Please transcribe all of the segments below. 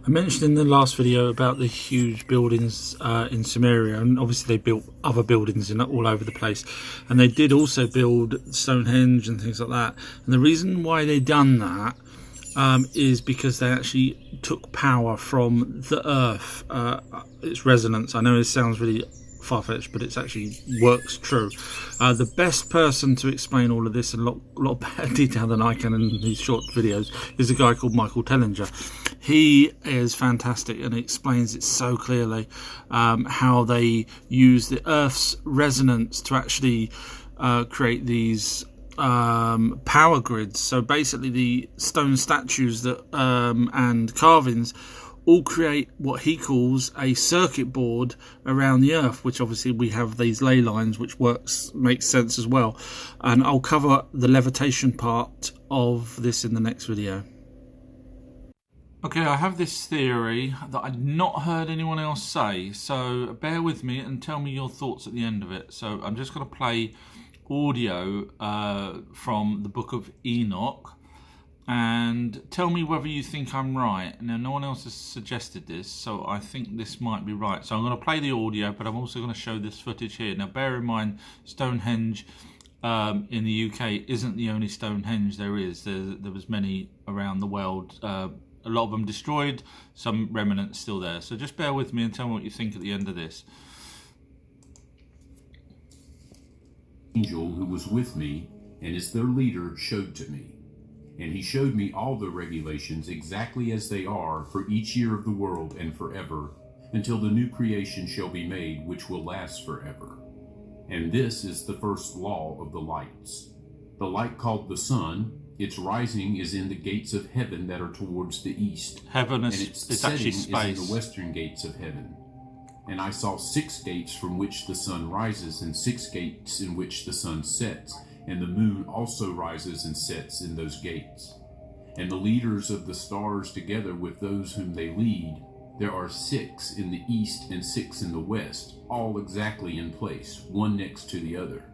I mentioned in the last video about the huge buildings in Samaria, and obviously they built other buildings all over the place, and they did also build Stonehenge and things like that. And the reason why they done that is because they actually took power from the earth, its resonance. I know it sounds really far-fetched, but it actually works true. The best person to explain all of this in a lot better detail than I can in these short videos is a guy called Michael Tellinger. He is fantastic and explains it so clearly, how they use the earth's resonance to actually create these power grids. So basically the stone statues that and carvings all create what he calls a circuit board around the earth, which obviously we have these ley lines, which makes sense as well. And I'll cover the levitation part of this in the next video. Okay, I have this theory that I'd not heard anyone else say, so bear with me and tell me your thoughts at the end of it. So I'm just going to play audio from the book of Enoch, and tell me whether you think I'm right. Now, no one else has suggested this, so I think this might be right. So I'm going to play the audio, but I'm also going to show this footage here. Now, bear in mind, Stonehenge in the UK isn't the only Stonehenge there is. There was many around the world. A lot of them destroyed, some remnants still there. So just bear with me and tell me what you think at the end of this. Angel who was with me and is their leader showed to me. And he showed me all the regulations exactly as they are for each year of the world and forever, until the new creation shall be made, which will last forever. And this is the first law of the lights. The light called the sun, its rising is in the gates of heaven that are towards the east. Heaven is, and its it's setting actually is space. in the western gates of heaven. And I saw 6 gates from which the sun rises, and 6 gates in which the sun sets, and the moon also rises and sets in those gates. And the leaders of the stars together with those whom they lead, there are 6 in the east and 6 in the west, all exactly in place, one next to the other.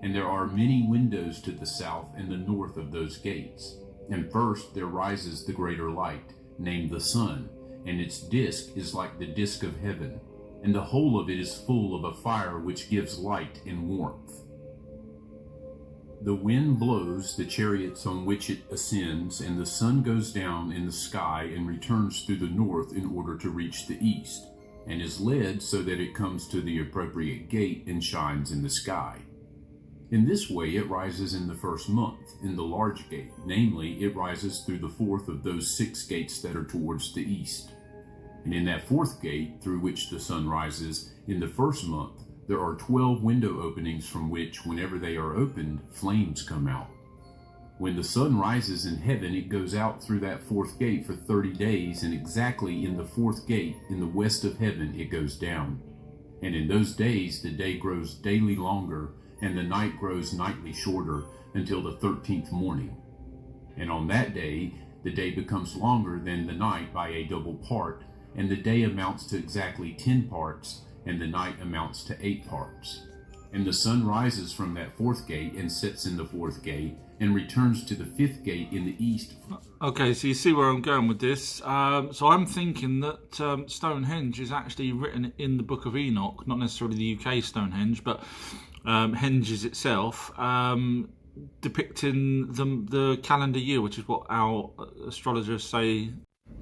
And there are many windows to the south and the north of those gates. And first there rises the greater light, named the sun, and its disk is like the disk of heaven, and the whole of it is full of a fire which gives light and warmth. The wind blows the chariots on which it ascends, and the sun goes down in the sky and returns through the north in order to reach the east, and is led so that it comes to the appropriate gate and shines in the sky. In this way it rises in the first month, in the large gate, namely, it rises through the fourth of those 6 gates that are towards the east. And in that 4th gate, through which the sun rises, in the first month, there are 12 window openings from which, whenever they are opened, flames come out. When the sun rises in heaven, it goes out through that 4th gate for 30 days, and exactly in the 4th gate, in the west of heaven, it goes down. And in those days, the day grows daily longer, and the night grows nightly shorter, until the 13th morning. And on that day, the day becomes longer than the night by a double part, and the day amounts to exactly 10 parts, and the night amounts to 8 parts. And the sun rises from that 4th gate and sets in the 4th gate, and returns to the 5th gate in the east. Okay, so you see where I'm going with this. So I'm thinking that Stonehenge is actually written in the book of Enoch, not necessarily the UK Stonehenge, but Henges itself, depicting the calendar year, which is what our astrologers say.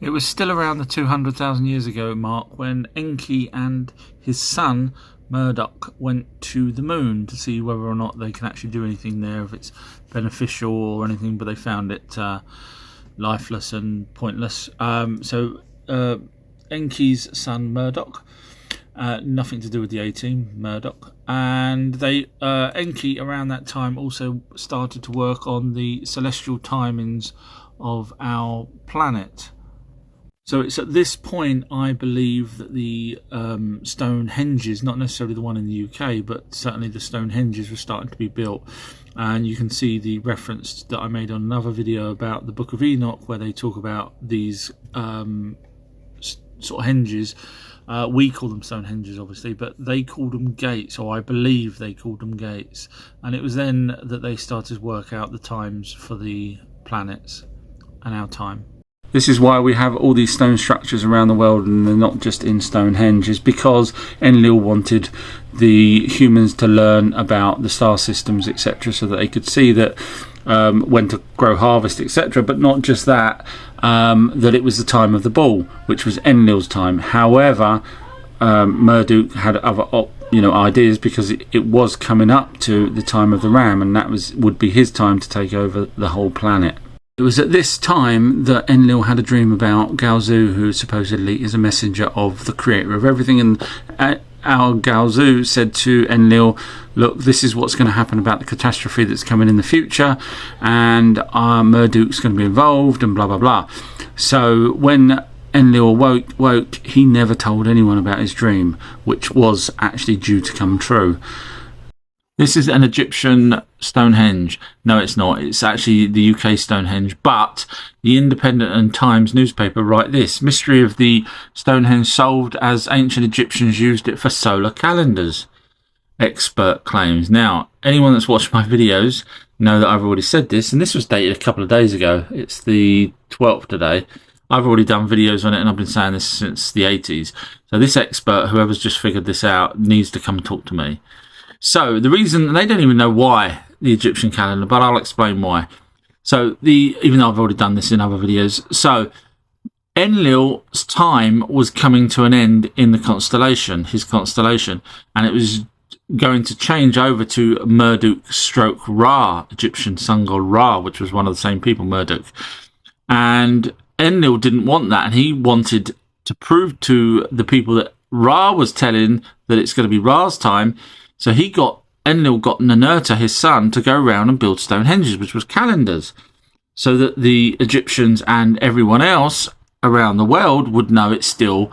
It was still around the 200,000 years ago mark when Enki and his son Murdoch went to the moon to see whether or not they can actually do anything there, if it's beneficial or anything, but they found it lifeless and pointless. So Enki's son Murdoch, nothing to do with the A-Team, Murdoch, and Enki around that time also started to work on the celestial timings of our planet. So it's at this point, I believe, that the Stonehenges, not necessarily the one in the UK, but certainly the Stonehenges were starting to be built. And you can see the reference that I made on another video about the Book of Enoch, where they talk about these sort of henges. We call them Stonehenges, obviously, but they called them gates, or I believe they called them gates. And it was then that they started to work out the times for the planets and our time. This is why we have all these stone structures around the world, and they're not just in Stonehenge, is because Enlil wanted the humans to learn about the star systems, etc., so that they could see that when to grow, harvest, etc. But not just that, that it was the time of the bull, which was Enlil's time. However, Marduk had other ideas, because it was coming up to the time of the ram, and that would be his time to take over the whole planet. It was at this time that Enlil had a dream about Gaozu, who supposedly is a messenger of the creator of everything, and our Gaozu said to Enlil, look, this is what's going to happen about the catastrophe that's coming in the future, and Marduk's going to be involved, and blah blah blah. So when Enlil woke, he never told anyone about his dream, which was actually due to come true. This is an Egyptian Stonehenge. No, it's not. It's actually the UK Stonehenge. But the Independent and Times newspaper write this: mystery of the Stonehenge solved as ancient Egyptians used it for solar calendars, expert claims. Now, anyone that's watched my videos know that I've already said this, and this was dated a couple of days ago. It's the 12th today. I've already done videos on it, and I've been saying this since the 80s. So this expert, whoever's just figured this out, needs to come talk to me. So the reason, they don't even know why the Egyptian calendar, but I'll explain why. So even though I've already done this in other videos, so Enlil's time was coming to an end in the constellation, his constellation, and it was going to change over to Marduk stroke Ra, Egyptian sun god Ra, which was one of the same people, Marduk. And Enlil didn't want that, and he wanted to prove to the people that Ra was telling that it's going to be Ra's time. So Enlil got Ninurta, his son, to go around and build Stonehenges, which was calendars, so that the Egyptians and everyone else around the world would know it's still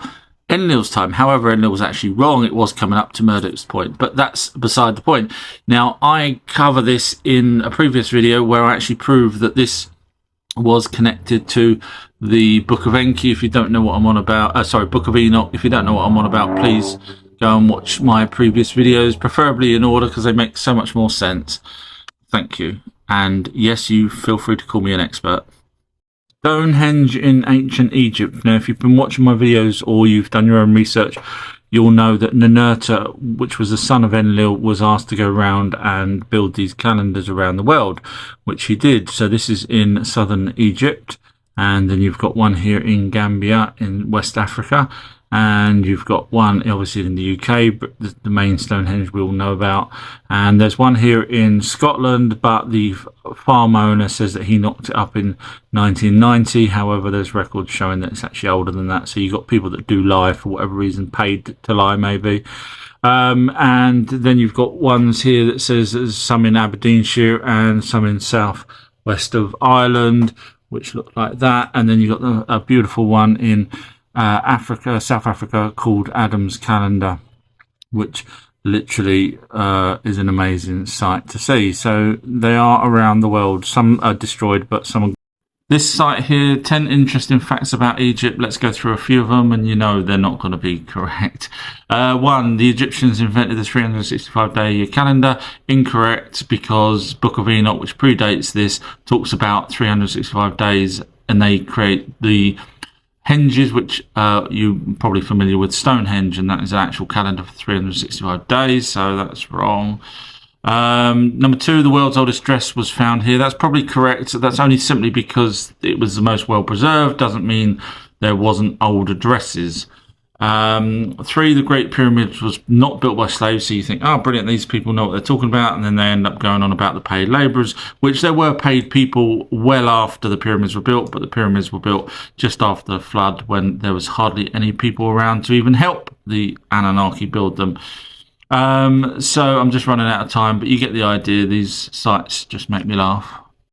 Enlil's time. However, Enlil was actually wrong. It was coming up to Marduk's point, but that's beside the point. Now, I cover this in a previous video where I actually prove that this was connected to the Book of Enki. If you don't know what I'm on about, Book of Enoch. If you don't know what I'm on about, please go and watch my previous videos, preferably in order, because they make so much more sense. Thank you. And yes, you feel free to call me an expert. Stonehenge in ancient Egypt. Now, if you've been watching my videos or you've done your own research, you'll know that Ninurta, which was the son of Enlil, was asked to go around and build these calendars around the world, which he did. So this is in southern Egypt, and then you've got one here in Gambia in West Africa, and you've got one obviously in the UK, but the main Stonehenge we all know about, and there's one here in Scotland, but the farm owner says that he knocked it up in 1990. However, there's records showing that it's actually older than that, so you've got people that do lie for whatever reason, paid to lie maybe. And then you've got ones here that says there's some in Aberdeenshire and some in south west of Ireland, which look like that, and then you've got a beautiful one in South Africa, called Adam's Calendar, which literally is an amazing sight to see. So they are around the world. Some are destroyed, but some are. This site here, 10 interesting facts about Egypt. Let's go through a few of them, and you know they're not going to be correct. 1, the Egyptians invented the 365-day calendar. Incorrect, because Book of Enoch, which predates this, talks about 365 days, and they create the henges, which you're probably familiar with, Stonehenge, and that is an actual calendar for 365 days, so that's wrong. Number 2, the world's oldest dress was found here. That's probably correct. That's only simply because it was the most well preserved. Doesn't mean there wasn't older dresses. 3, the Great Pyramid was not built by slaves. So you think, oh, brilliant, these people know what they're talking about, and then they end up going on about the paid labourers, which there were paid people well after the pyramids were built, but the pyramids were built just after the flood, when there was hardly any people around to even help the Anunnaki build them. So I'm just running out of time, but you get the idea. These sites just make me laugh.